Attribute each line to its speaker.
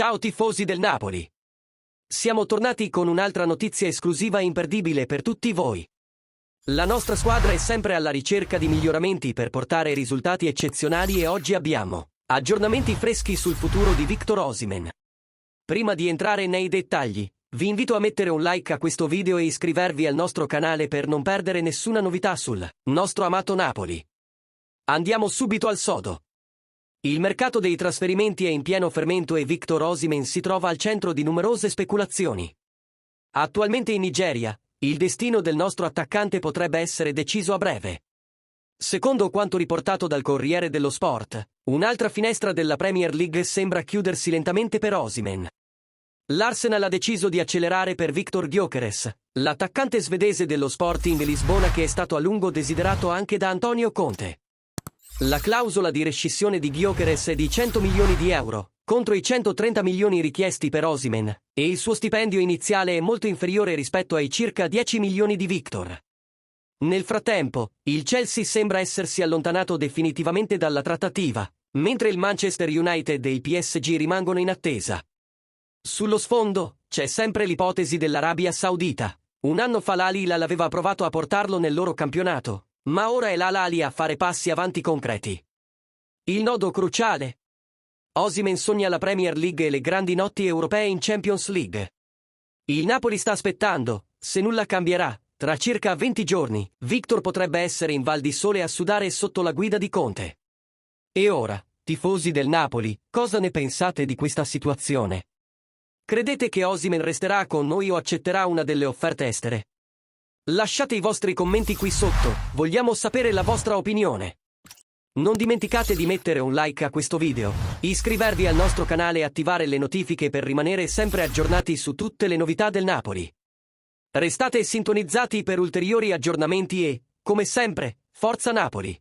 Speaker 1: Ciao tifosi del Napoli! Siamo tornati con un'altra notizia esclusiva e imperdibile per tutti voi. La nostra squadra è sempre alla ricerca di miglioramenti per portare risultati eccezionali e oggi abbiamo aggiornamenti freschi sul futuro di Victor Osimhen. Prima di entrare nei dettagli, vi invito a mettere un like a questo video e iscrivervi al nostro canale per non perdere nessuna novità sul nostro amato Napoli. Andiamo subito al sodo. Il mercato dei trasferimenti è in pieno fermento e Victor Osimhen si trova al centro di numerose speculazioni. Attualmente in Nigeria, il destino del nostro attaccante potrebbe essere deciso a breve. Secondo quanto riportato dal Corriere dello Sport, un'altra finestra della Premier League sembra chiudersi lentamente per Osimhen. L'Arsenal ha deciso di accelerare per Viktor Gyökeres, l'attaccante svedese dello Sporting Lisbona che è stato a lungo desiderato anche da Antonio Conte. La clausola di rescissione di Gyökeres è di 100 milioni di euro, contro i 130 milioni richiesti per Osimhen, e il suo stipendio iniziale è molto inferiore rispetto ai circa 10 milioni di Victor. Nel frattempo, il Chelsea sembra essersi allontanato definitivamente dalla trattativa, mentre il Manchester United e il PSG rimangono in attesa. Sullo sfondo, c'è sempre l'ipotesi dell'Arabia Saudita. Un anno fa l'Al Hilal aveva provato a portarlo nel loro campionato, ma ora è l'Al Ahly a fare passi avanti concreti. Il nodo cruciale. Osimhen sogna la Premier League e le grandi notti europee in Champions League. Il Napoli sta aspettando, se nulla cambierà, tra circa 20 giorni, Victor potrebbe essere in Val di Sole a sudare sotto la guida di Conte. E ora, tifosi del Napoli, cosa ne pensate di questa situazione? Credete che Osimhen resterà con noi o accetterà una delle offerte estere? Lasciate i vostri commenti qui sotto, vogliamo sapere la vostra opinione. Non dimenticate di mettere un like a questo video, iscrivervi al nostro canale e attivare le notifiche per rimanere sempre aggiornati su tutte le novità del Napoli. Restate sintonizzati per ulteriori aggiornamenti e, come sempre, Forza Napoli!